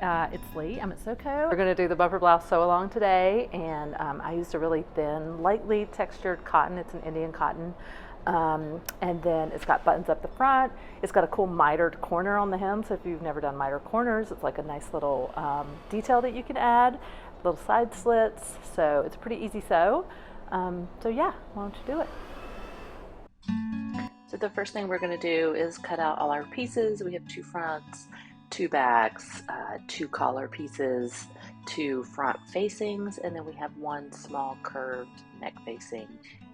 It's Leigh. I'm at SoCo. We're going to do the bumper blouse sew along today, and I used a really thin, lightly textured cotton. It's an Indian cotton. And then it's got buttons up the front. It's got a cool mitered corner on the hem, so if you've never done mitered corners, it's like a nice little detail that you can add, little side slits, so it's a pretty easy sew. So yeah, why don't you do it? So the first thing we're going to do is cut out all our pieces. We have 2 fronts, 2 backs, 2 collar pieces, 2 front facings, and then we have 1 small curved neck facing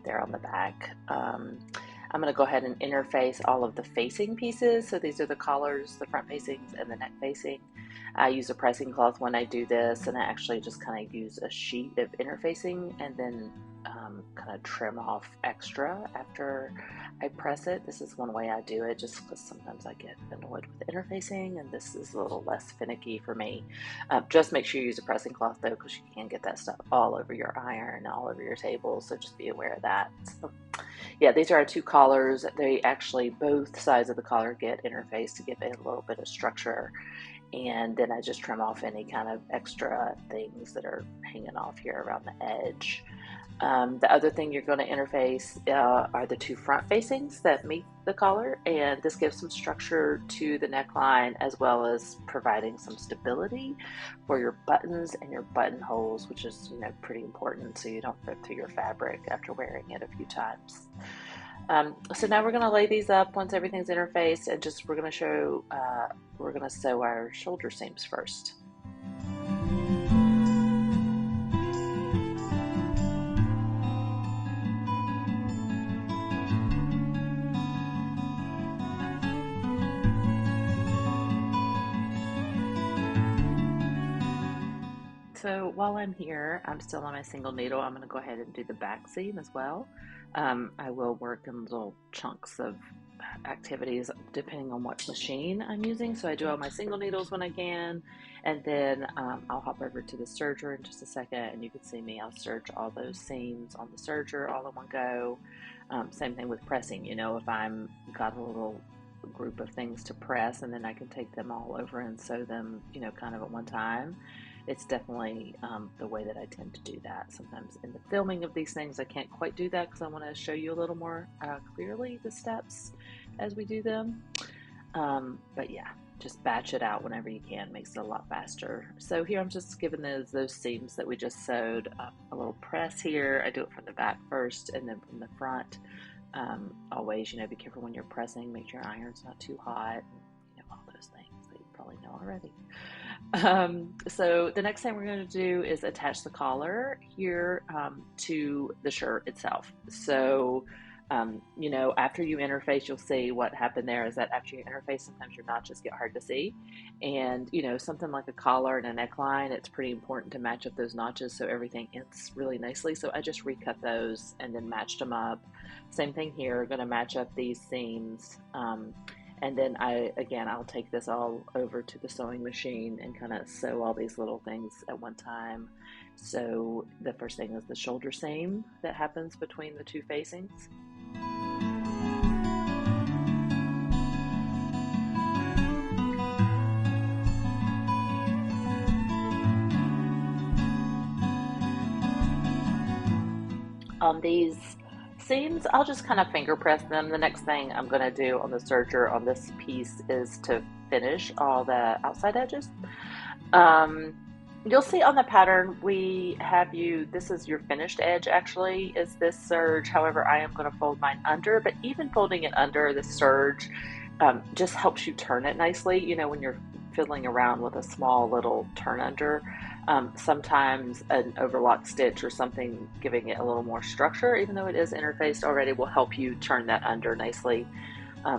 there on the back. I'm going to go ahead and interface all of the facing pieces. So these are the collars, the front facings, and the neck facing. I use a pressing cloth when I do this, and I actually just kind of use a sheet of interfacing and then kind of trim off extra after I press it. This is one way I do it, just because sometimes I get annoyed with interfacing, and this is a little less finicky for me. Just make sure you use a pressing cloth though, because you can get that stuff all over your iron, all over your table, so just be aware of that. So, yeah, these are our 2 collars. They actually, both sides of the collar get interfaced to give it a little bit of structure, and then I just trim off any kind of extra things that are hanging off here around the edge. The other thing you're going to interface are the 2 front facings that meet the collar, and this gives some structure to the neckline as well as providing some stability for your buttons and your buttonholes, which is pretty important so you don't rip through your fabric after wearing it a few times. So now we're going to lay these up once everything's interfaced, and we're going to sew our shoulder seams first. So while I'm here, I'm still on my single needle. I'm going to go ahead and do the back seam as well. I will work in little chunks of activities depending on what machine I'm using. So I do all my single needles when I can, and then I'll hop over to the serger in just a second, and you can see me. I'll serge all those seams on the serger all in one go. Same thing with pressing. If I'm got a little group of things to press, and then I can take them all over and sew them, kind of at one time. It's definitely the way that I tend to do that. Sometimes in the filming of these things, I can't quite do that because I want to show you a little more clearly the steps as we do them. But yeah, just batch it out whenever you can. Makes it a lot faster. So here I'm just giving those seams that we just sewed a little press here. I do it from the back first and then from the front. Always, be careful when you're pressing. Make sure your iron's not too hot. All those things that you probably know already. So the next thing we're going to do is attach the collar here to the shirt itself. So, after you interface, you'll see what happened there is that after you interface, sometimes your notches get hard to see. And, something like a collar and a neckline, it's pretty important to match up those notches so everything ends really nicely. So I just recut those and then matched them up. Same thing here, going to match up these seams. And then I'll take this all over to the sewing machine and kind of sew all these little things at one time. So the first thing is the shoulder seam that happens between the 2 facings. On these seams, I'll just kind of finger press them. The next thing I'm going to do on the serger on this piece is to finish all the outside edges. You'll see on the pattern this is your finished edge actually, is this serge. However, I am going to fold mine under, but even folding it under the serge just helps you turn it nicely. When you're fiddling around with a small little turn under, sometimes an overlock stitch or something giving it a little more structure, even though it is interfaced already, will help you turn that under nicely.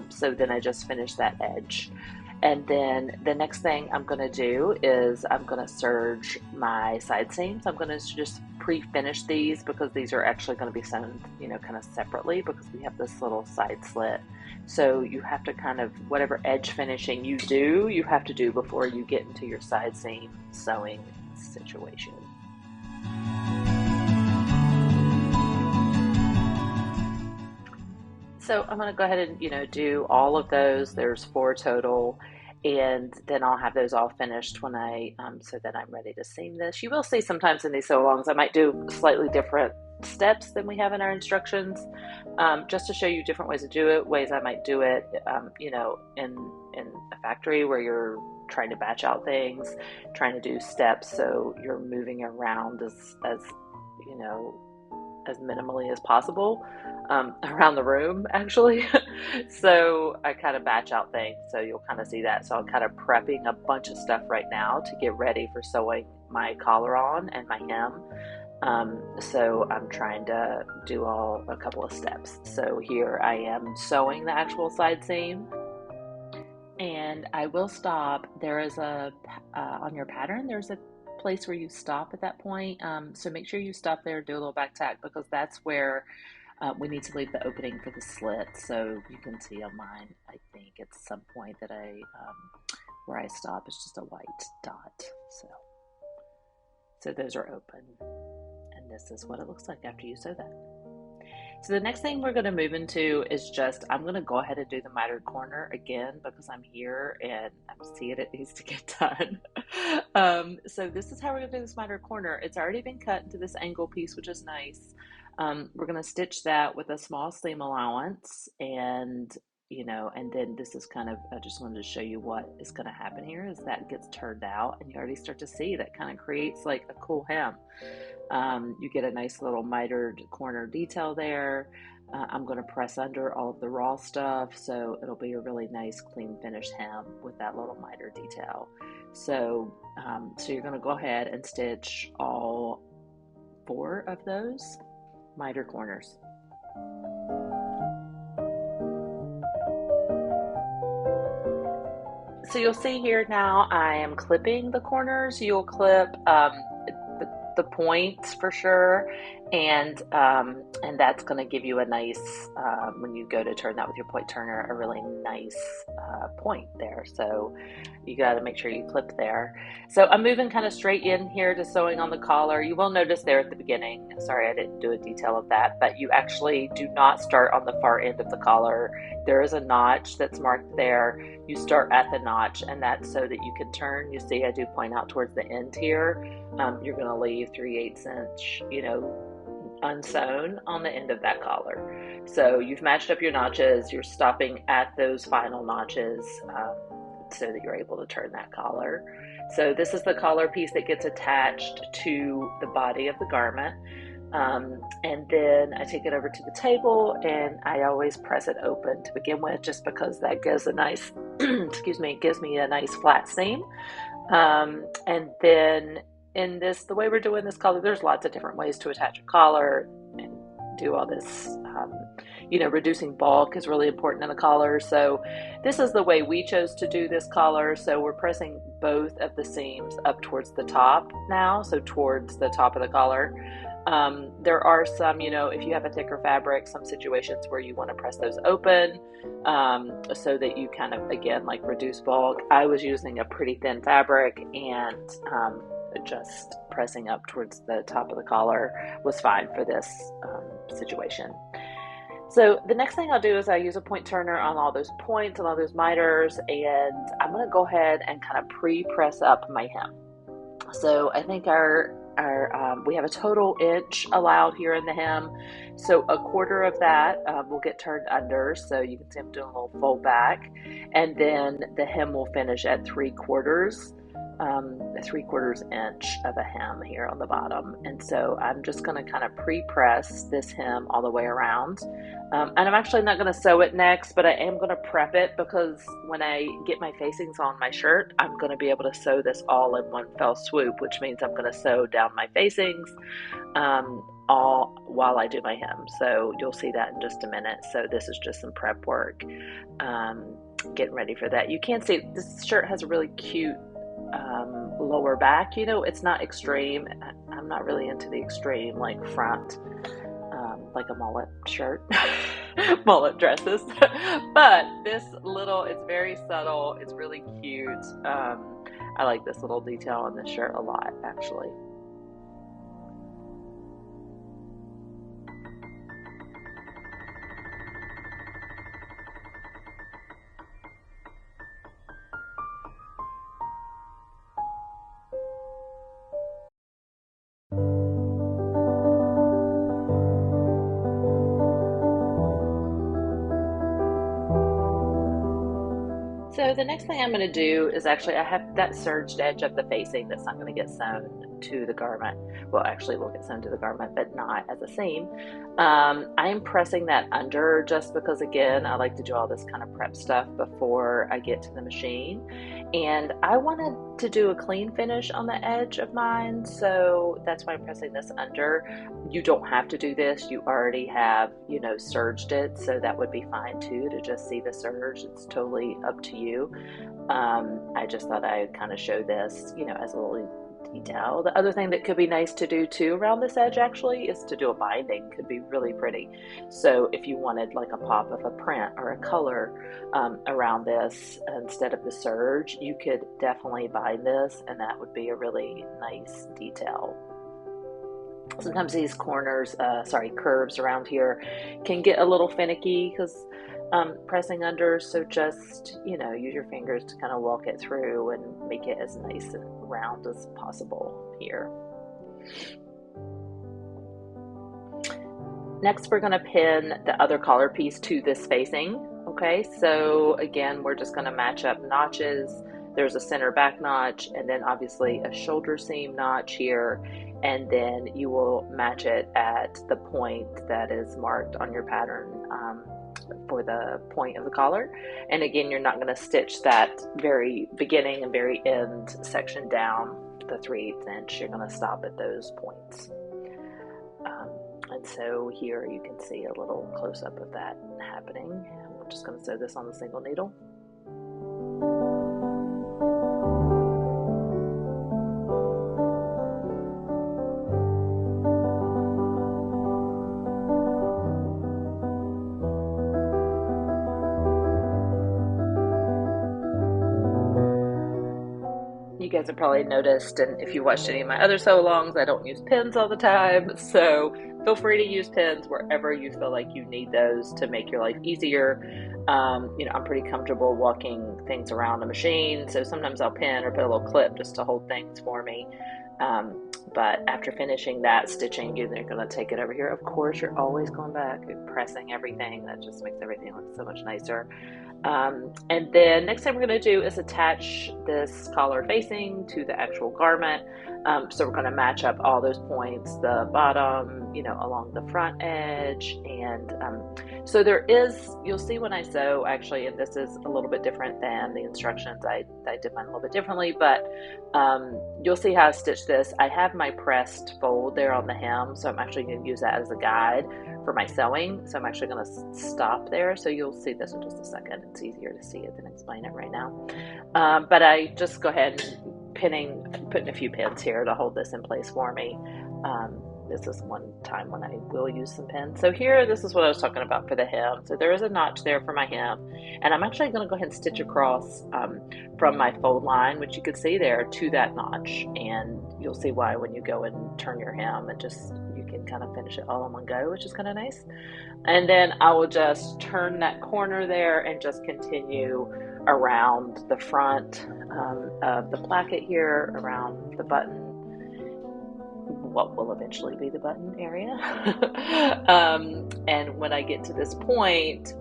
So then I just finished that edge. And then the next thing I'm going to do is I'm going to serge my side seams. I'm going to just pre-finish these because these are actually going to be sewn, kind of separately because we have this little side slit. So you have to kind of, whatever edge finishing you do, you have to do before you get into your side seam sewing situation. So I'm going to go ahead and, do all of those. There's 4 total. and then I'll have those all finished when so that I'm ready to seam this. You will see sometimes in these sew-alongs I might do slightly different steps than we have in our instructions, just to show you different ways to do it, ways I might do it, in a factory where you're trying to batch out things, trying to do steps so you're moving around as you know, as minimally as possible around the room, actually. So I kind of batch out things, so you'll kind of see that. So I'm kind of prepping a bunch of stuff right now to get ready for sewing my collar on and my hem. So I'm trying to do a couple of steps. So here I am sewing the actual side seam, and I will stop. There is on your pattern, there's a place where you stop at that point. So make sure you stop there and do a little back tack, because that's where we need to leave the opening for the slit. So you can see on mine, I think at some point that where I stop, it's just a white dot. So those are open. And this is what it looks like after you sew that. So the next thing we're going to move into is I'm going to go ahead and do the mitered corner again, because I'm here and I'm seeing it needs to get done. So this is how we're going to do this mitered corner. It's already been cut into this angle piece, which is nice. We're going to stitch that with a small seam allowance, and then this is kind of, I just wanted to show you what is going to happen here is that gets turned out, and you already start to see that kind of creates like a cool hem. You get a nice little mitered corner detail there. I'm going to press under all of the raw stuff, so it'll be a really nice clean finished hem with that little miter detail. So you're going to go ahead and stitch all 4 of those miter corners. So you'll see here now I am clipping the corners. You'll clip the points for sure, and that's going to give you a nice, when you go to turn that with your point turner, a really nice point there. So you got to make sure you clip there. So I'm moving kind of straight in here to sewing on the collar. You will notice there at the beginning, sorry I didn't do a detail of that, but you actually do not start on the far end of the collar. There is a notch that's marked there. You start at the notch, and that's so that you can turn. You see I do point out towards the end here. You're going to leave 3/8 inch, unsewn on the end of that collar. So you've matched up your notches. You're stopping at those final notches so that you're able to turn that collar. So this is the collar piece that gets attached to the body of the garment. And then I take it over to the table, and I always press it open to begin with, just because that gives a nice, gives me a nice flat seam. And then the way we're doing this collar, there's lots of different ways to attach a collar and do all this. Reducing bulk is really important in a collar. So this is the way we chose to do this collar. So we're pressing both of the seams up towards the top now, so towards the top of the collar. There are some, if you have a thicker fabric, some situations where you want to press those open so that you kind of, again, like reduce bulk. I was using a pretty thin fabric, and just pressing up towards the top of the collar was fine for this situation. So the next thing I'll do is I use a point turner on all those points and all those miters, and I'm going to go ahead and kind of pre-press up my hem. So I think we have a total inch allowed here in the hem. So a quarter of that will get turned under. So you can see I'm doing a little fold back, and then the hem will finish at 3/4 inch of a hem here on the bottom. And so I'm just going to kind of pre-press this hem all the way around. And I'm actually not going to sew it next, but I am going to prep it, because when I get my facings on my shirt, I'm going to be able to sew this all in one fell swoop, which means I'm going to sew down my facings all while I do my hem. So you'll see that in just a minute. So this is just some prep work, getting ready for that. You can see this shirt has a really cute lower back. It's not extreme. I'm not really into the extreme like front, like a mullet shirt, mullet dresses. But this it's very subtle. It's really cute. I like this little detail on this shirt a lot, actually. So the next thing I'm going to do is actually I have that serged edge of the facing that's not going to get sewn to the garment. Well, actually, it will get sewn to the garment, but not as a seam. I am pressing that under just because, again, I like to do all this kind of prep stuff before I get to the machine. And I wanted to do a clean finish on the edge of mine, so that's why I'm pressing this under. You don't have to do this. You already have, serged it, so that would be fine too, to just see the serge. It's totally up to you. I just thought I would kind of show this, as a little detail. The other thing that could be nice to do too around this edge actually is to do a binding. Could be really pretty. So if you wanted like a pop of a print or a color around this instead of the serge, you could definitely bind this, and that would be a really nice detail. Sometimes these curves around here can get a little finicky because pressing under, so just, use your fingers to kind of walk it through and make it as nice and round as possible here. Next, we're going to pin the other collar piece to this facing. Okay, so again, we're just going to match up notches. There's a center back notch, and then obviously a shoulder seam notch here, and then you will match it at the point that is marked on your pattern for the point of the collar. And again, you're not going to stitch that very beginning and very end section down the 3/8 inch. You're going to stop at those points. And so here you can see a little close-up of that happening. And we're just going to sew this on the single needle. You guys have probably noticed, and if you watched any of my other sew alongs, I don't use pins all the time, so feel free to use pins wherever you feel like you need those to make your life easier. I'm pretty comfortable walking things around the machine, so sometimes I'll pin or put a little clip just to hold things for me. But after finishing that stitching, you're going to take it over here. Of course, you're always going back and pressing everything. That just makes everything look so much nicer. And then next thing we're going to do is attach this collar facing to the actual garment. So we're going to match up all those points, the bottom, along the front edge. And so there is, you'll see when I sew actually, and this is a little bit different than the instructions. I did mine a little bit differently, but you'll see how I stitch this. I have my pressed fold there on the hem, so I'm actually going to use that as a guide for my sewing. So I'm actually going to stop there. So you'll see this in just a second. It's easier to see it than explain it right now. But I just go ahead and putting a few pins here to hold this in place for me. This is one time when I will use some pins. So here, this is what I was talking about for the hem. So there is a notch there for my hem, and I'm actually going to go ahead and stitch across from my fold line, which you can see there, to that notch. And you'll see why when you go and turn your hem, and you can kind of finish it all in one go, which is kind of nice. And then I will just turn that corner there and just continue around the front of the placket here, around the button, what will eventually be the button area. And when I get to this point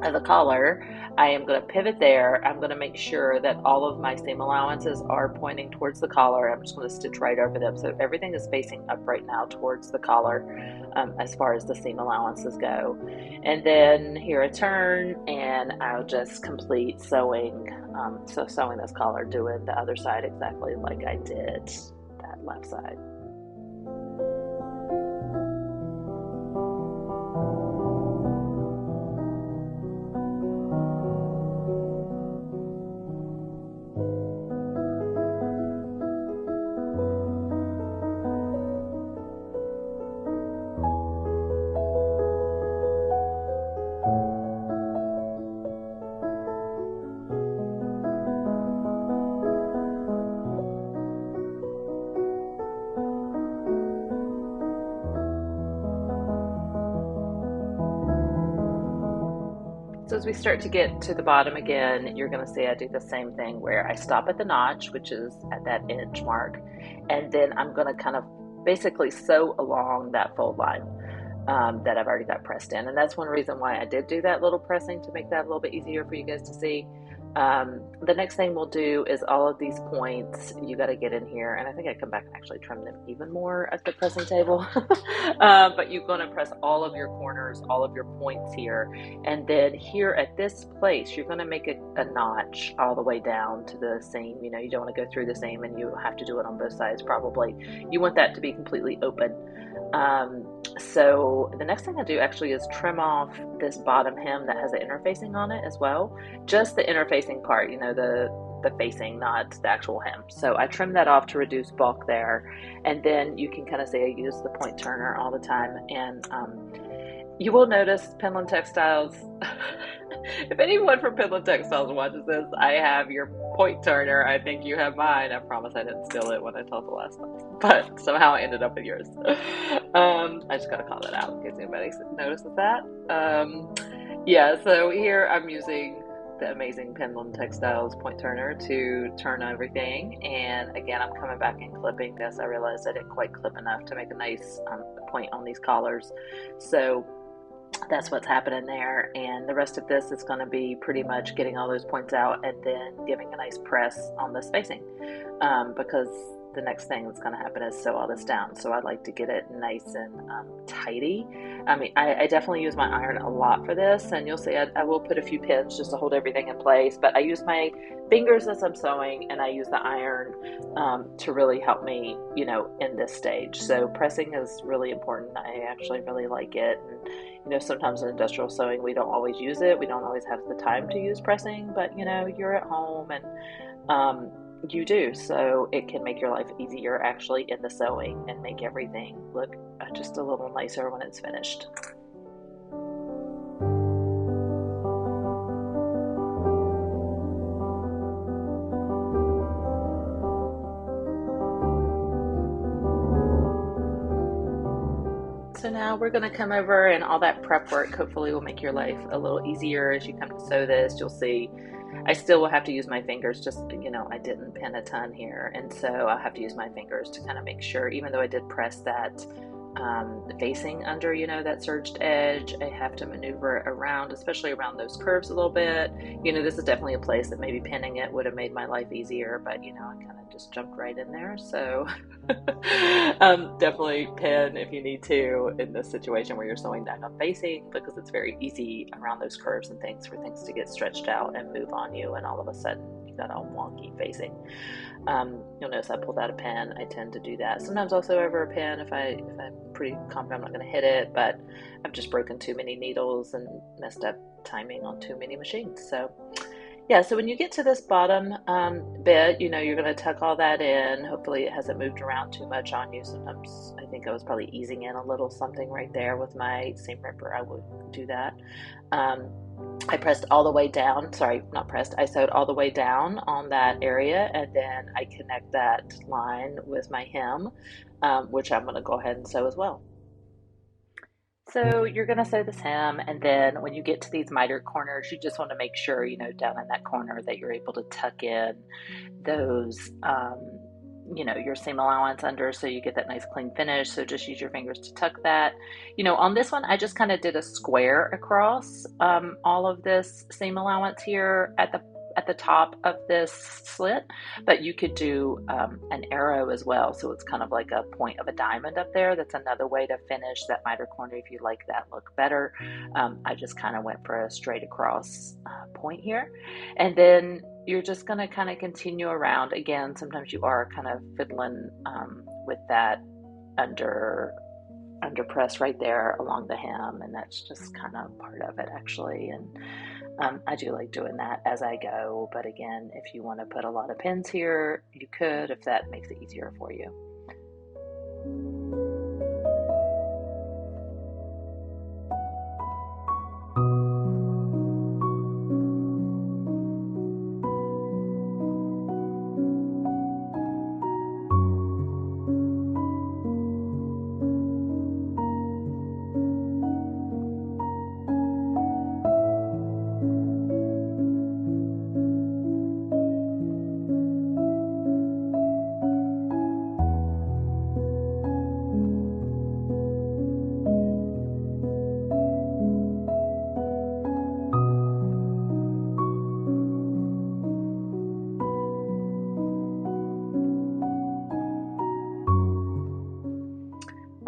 of the collar, I am going to pivot there. I'm going to make sure that all of my seam allowances are pointing towards the collar. I'm just going to stitch right over them. So everything is facing up right now towards the collar as far as the seam allowances go. And then here I turn and I'll just complete sewing. So sewing this collar, doing the other side exactly like I did that left side. So as we start to get to the bottom again, you're going to see I do the same thing where I stop at the notch, which is at that inch mark, and then I'm going to kind of basically sew along that fold line that I've already got pressed in. And that's one reason why I did do that little pressing, to make that a little bit easier for you guys to see. The next thing we'll do is all of these points you got to get in here, and I think I come back and actually trim them even more at the pressing table. But you're going to press all of your corners, all of your points here, and then here at this place, you're going to make a notch all the way down to the seam. You know, you don't want to go through the seam, and you have to do it on both sides probably. You want that to be completely open. So the next thing I do actually is trim off this bottom hem that has the interfacing on it as well. Just the interfacing part, you know, the facing, not the actual hem. So I trim that off to reduce bulk there. And then you can kind of see I use the point turner all the time. And you will notice Penland Textiles, if anyone from Penland Textiles watches this, I have your point turner. I think you have mine. I promise I didn't steal it when I told the last time, but somehow I ended up with yours. I just gotta call that out in case anybody notices that. Yeah, so here I'm using the amazing Penland Textiles point turner to turn everything. And again, I'm coming back and clipping this. I realized I didn't quite clip enough to make a nice point on these collars. So that's what's happening there, and the rest of this is going to be pretty much getting all those points out and then giving a nice press on the spacing, because the next thing that's going to happen is sew all this down. So I like to get it nice and tidy. I mean, I definitely use my iron a lot for this, and you'll see I will put a few pins just to hold everything in place, but I use my fingers as I'm sewing, and I use the iron to really help me, you know, in this stage. So pressing is really important. I actually really like it. And you know, sometimes in industrial sewing we don't always use it. We don't always have the time to use pressing, but you know, you're at home and you do, so it can make your life easier actually in the sewing and make everything look just a little nicer when it's finished. So now we're going to come over, and all that prep work hopefully will make your life a little easier as you come to sew this. You'll see I still will have to use my fingers, just, you know, I didn't pin a ton here, and so I'll have to use my fingers to kind of make sure, even though I did press that facing under, you know, that surged edge, I have to maneuver it around, especially around those curves a little bit. You know, this is definitely a place that maybe pinning it would have made my life easier, but you know, I kind of just jumped right in there. So definitely pin if you need to in this situation where you're sewing down on facing, because it's very easy around those curves and things for things to get stretched out and move on you, and all of a sudden you got all wonky facing. You'll notice I pulled out a pen. I tend to do that. Sometimes I'll sew over a pen if I'm pretty confident I'm not going to hit it, but I've just broken too many needles and messed up timing on too many machines. So yeah, so when you get to this bottom bit, you know, you're going to tuck all that in. Hopefully it hasn't moved around too much on you. Sometimes I think I was probably easing in a little something right there with my seam ripper. I would do that. I pressed all the way down, sorry, not pressed, I sewed all the way down on that area, and then I connect that line with my hem, which I'm going to go ahead and sew as well. So you're going to sew this hem, and then when you get to these mitered corners, you just want to make sure, you know, down in that corner that you're able to tuck in those, you know, your seam allowance under, so you get that nice clean finish. So just use your fingers to tuck that. You know, on this one, I just kind of did a square across all of this seam allowance here at the top of this slit, but you could do an arrow as well, so it's kind of like a point of a diamond up there. That's another way to finish that miter corner if you like that look better. I just kind of went for a straight across point here, and then you're just going to kind of continue around. Again, sometimes you are kind of fiddling with that under press right there along the hem, and that's just kind of part of it actually. And I do like doing that as I go, but again, if you want to put a lot of pins here, you could, if that makes it easier for you.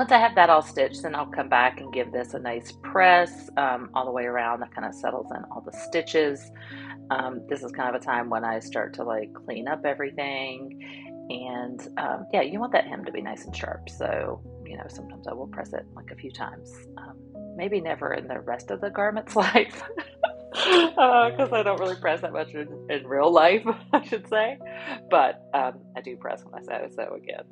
Once I have that all stitched, then I'll come back and give this a nice press all the way around. That kind of settles in all the stitches. This is kind of a time when I start to like clean up everything. And yeah, you want that hem to be nice and sharp. So, you know, sometimes I will press it like a few times. Maybe never in the rest of the garment's life. Because I don't really press that much in real life, I should say. But I do press when I sew again.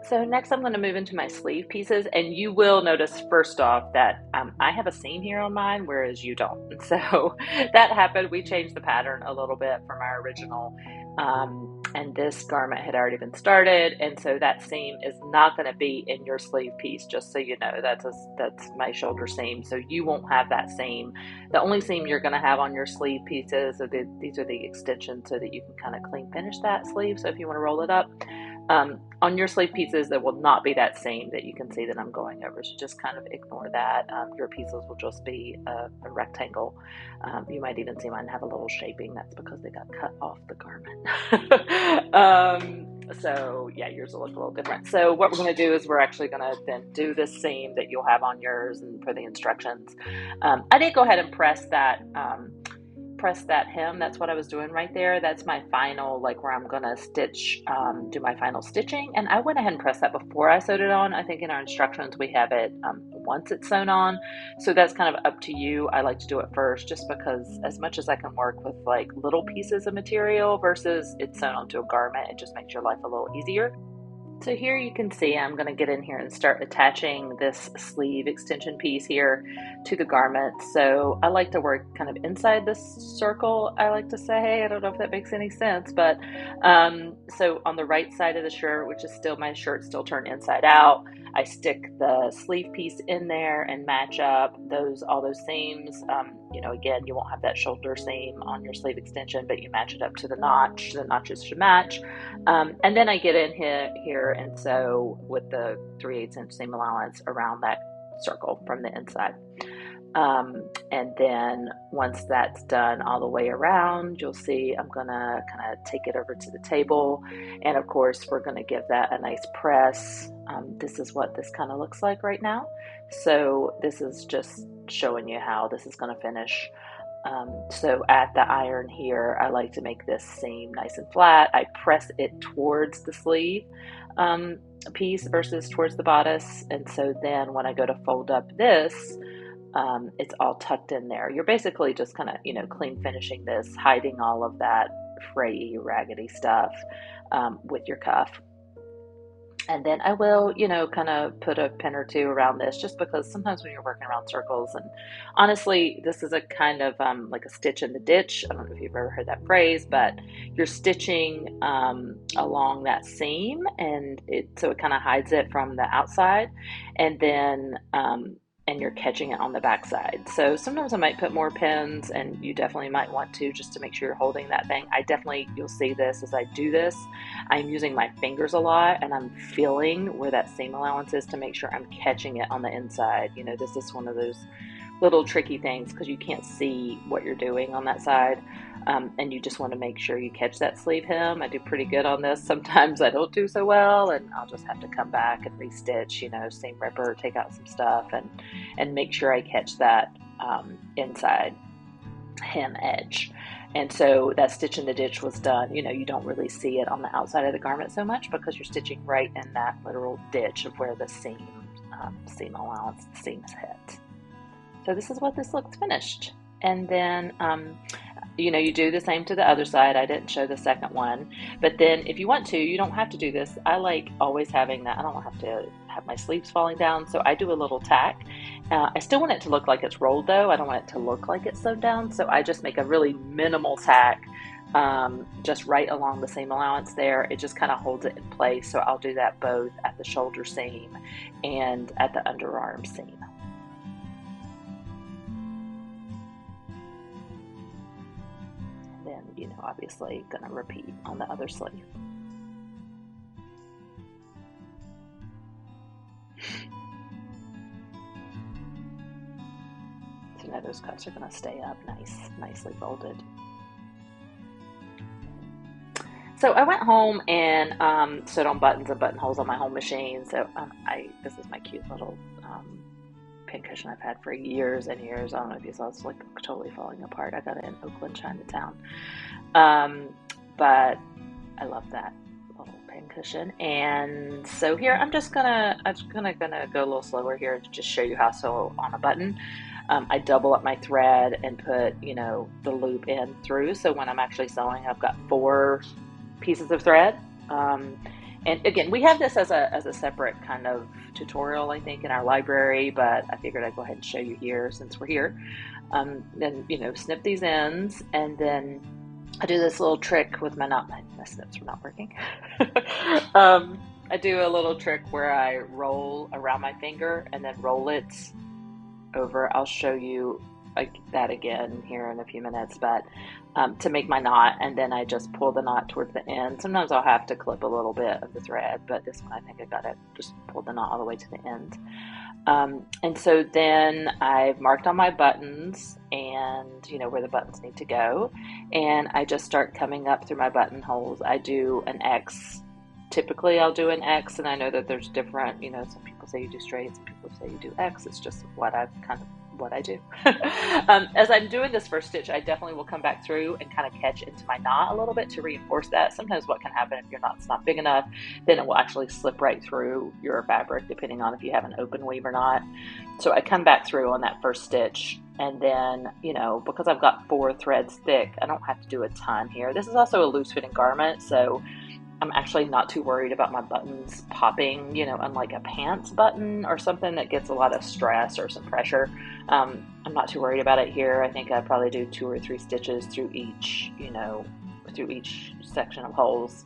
So next I'm going to move into my sleeve pieces, and you will notice first off that I have a seam here on mine, whereas you don't. And so that happened. We changed the pattern a little bit from our original, and this garment had already been started, and so that seam is not going to be in your sleeve piece. Just so you know, that's my shoulder seam, so you won't have that seam. The only seam you're going to have on your sleeve pieces are these are the extensions, so that you can kind of clean finish that sleeve. So if you want to roll it up. On your sleeve pieces, there will not be that seam that you can see that I'm going over, so just kind of ignore that. Your pieces will just be a rectangle. You might even see mine have a little shaping. That's because they got cut off the garment. So yeah, yours will look a little different. So what we're going to do is we're actually going to then do this seam that you'll have on yours and for the instructions. I did go ahead and press that hem. That's what I was doing right there. That's my final, like where I'm gonna stitch, do my final stitching. And I went ahead and pressed that before I sewed it on. I think in our instructions we have it once it's sewn on. So that's kind of up to you. I like to do it first, just because as much as I can work with like little pieces of material versus it's sewn onto a garment, it just makes your life a little easier. So here you can see I'm going to get in here and start attaching this sleeve extension piece here to the garment. So I like to work kind of inside this circle, I like to say. I don't know if that makes any sense, but so on the right side of the shirt, which is still my shirt still turned inside out, I stick the sleeve piece in there and match up all those seams. You know, again, you won't have that shoulder seam on your sleeve extension, but you match it up to the notch. The notches should match. And then I get in here and sew with the 3/8 inch seam allowance around that circle from the inside. And then once that's done all the way around, you'll see I'm gonna kind of take it over to the table. And of course, we're gonna give that a nice press. This is what this kind of looks like right now. So this is just showing you how this is gonna finish. So at the iron here, I like to make this seam nice and flat. I press it towards the sleeve piece versus towards the bodice. And so then when I go to fold up this, it's all tucked in there. You're basically just kind of, you know, clean finishing this, hiding all of that frayy, raggedy stuff with your cuff. And then I will, you know, kind of put a pin or two around this, just because sometimes when you're working around circles, and honestly, this is a kind of like a stitch in the ditch. I don't know if you've ever heard that phrase, but you're stitching along that seam, and so it kind of hides it from the outside, and then and you're catching it on the back side. So sometimes I might put more pins, and you definitely might want to, just to make sure you're holding that thing. You'll see this as I do this, I'm using my fingers a lot, and I'm feeling where that seam allowance is to make sure I'm catching it on the inside. You know, this is one of those little tricky things because you can't see what you're doing on that side. And you just want to make sure you catch that sleeve hem. I do pretty good on this. Sometimes I don't do so well, and I'll just have to come back and restitch, you know, seam ripper, take out some stuff, and make sure I catch that inside hem edge. And so that stitch in the ditch was done. You know, you don't really see it on the outside of the garment so much because you're stitching right in that literal ditch of where the seam allowance, the seam is hit. So this is what this looks finished. And then, you know, you do the same to the other side. I didn't show the second one, but then if you want to, you don't have to do this. I like always having that. I don't have to have my sleeves falling down, so I do a little tack. I still want it to look like it's rolled though. I don't want it to look like it's sewed down, so I just make a really minimal tack just right along the seam allowance there. It just kind of holds it in place. So I'll do that both at the shoulder seam and at the underarm seam. Then, you know, obviously gonna repeat on the other sleeve. you know those cuffs are going to stay up nicely folded. So I went home and sewed on buttons and buttonholes on my home machine. So this is my cute little pin cushion I've had for years and years. I don't know if you saw, it's like totally falling apart. I got it in Oakland, Chinatown. But I love that little pin cushion. And so here I'm gonna go a little slower here to just show you how to sew on a button. I double up my thread and put, you know, the loop in through. So when I'm actually sewing, I've got 4 pieces of thread. And again, we have this as a separate kind of tutorial, I think, in our library, but I figured I'd go ahead and show you here since we're here. Then, you know, snip these ends, and then I do this little trick with my knot. My snips were not working. I do a little trick where I roll around my finger and then roll it over. I'll show you that again here in a few minutes, but to make my knot, and then I just pull the knot towards the end. Sometimes I'll have to clip a little bit of the thread, but this one I think I got it, just pull the knot all the way to the end. And so then I've marked on my buttons and, you know, where the buttons need to go, and I just start coming up through my buttonholes. I do an X. Typically I'll do an X, and I know that there's different, you know, some people say you do straight, some people say you do X. It's just what I do. As I'm doing this first stitch, I definitely will come back through and kind of catch into my knot a little bit to reinforce that. Sometimes what can happen if your knot's not big enough, then it will actually slip right through your fabric, depending on if you have an open weave or not. So I come back through on that first stitch, and then, you know, because I've got 4 threads thick, I don't have to do a ton here. This is also a loose fitting garment, so I'm actually not too worried about my buttons popping, you know, unlike a pants button or something that gets a lot of stress or some pressure. I'm not too worried about it here. I think I probably do 2 or 3 stitches through each, you know, through each section of holes.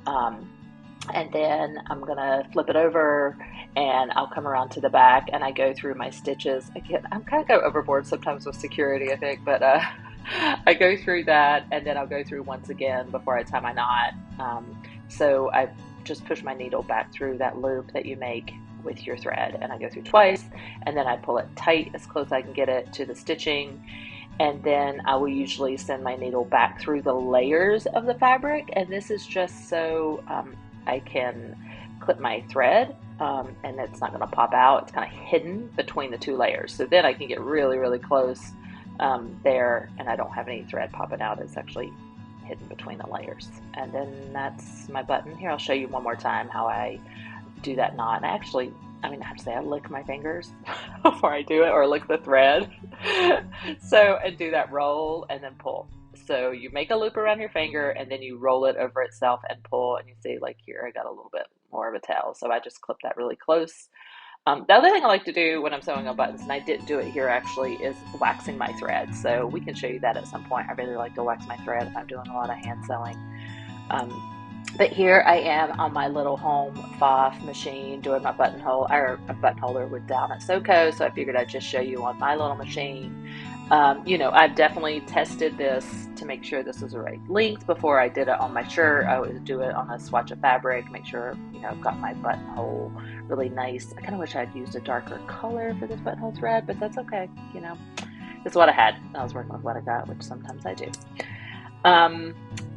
And then I'm gonna flip it over and I'll come around to the back and I go through my stitches. Again, I'm kind of go overboard sometimes with security, I think, but I go through that, and then I'll go through once again before I tie my knot. So I just push my needle back through that loop that you make with your thread, and I go through twice, and then I pull it tight as close as I can get it to the stitching, and then I will usually send my needle back through the layers of the fabric, and this is just so I can clip my thread, and it's not going to pop out. It's kind of hidden between the 2 layers, so then I can get really, really close there, and I don't have any thread popping out. It's actually hidden between the layers. And then that's my button. Here, I'll show you one more time how I do that knot. And I have to say I lick my fingers before I do it, or lick the thread. So, and do that roll and then pull. So you make a loop around your finger and then you roll it over itself and pull, and you see, like here I got a little bit more of a tail, so I just clip that really close. The other thing I like to do when I'm sewing on buttons, and I didn't do it here actually, is waxing my thread. So we can show you that at some point. I really like to wax my thread if I'm doing a lot of hand sewing. But here I am on my little home FOF machine doing my buttonhole, or a buttonholer with down at SoCo. So I figured I'd just show you on my little machine. You know, I've definitely tested this to make sure this is the right length before I did it on my shirt. I always do it on a swatch of fabric, make sure, you know, I've got my buttonhole really nice. I kind of wish I'd used a darker color for this buttonhole thread, but that's okay. You know, this is what I had. I was working with what I got, which sometimes I do.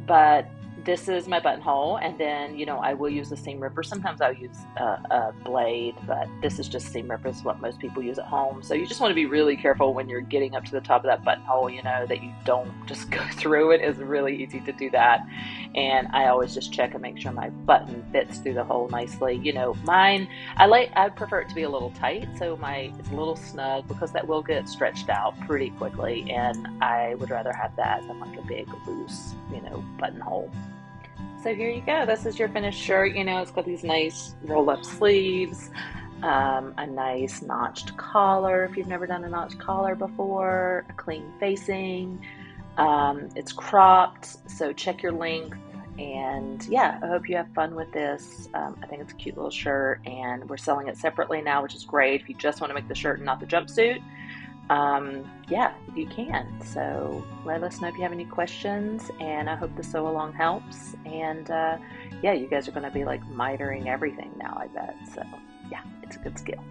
But this is my buttonhole, and then, you know, I will use the seam ripper. Sometimes I'll use a blade, but this is just seam ripper. It's what most people use at home. So you just want to be really careful when you're getting up to the top of that buttonhole, you know, that you don't just go through it. It's really easy to do that. And I always just check and make sure my button fits through the hole nicely. You know, mine, I prefer it to be a little tight, so it's a little snug, because that will get stretched out pretty quickly, and I would rather have that than like a big loose, you know, buttonhole. So here you go. This is your finished shirt. You know, it's got these nice roll-up sleeves, a nice notched collar if you've never done a notched collar before, a clean facing. It's cropped, so check your length. And yeah, I hope you have fun with this. I think it's a cute little shirt, and we're selling it separately now, which is great if you just want to make the shirt and not the jumpsuit. Yeah, if you can. So let us know if you have any questions, and I hope the sew along helps. And yeah, you guys are going to be like mitering everything now, I bet. So yeah, it's a good skill.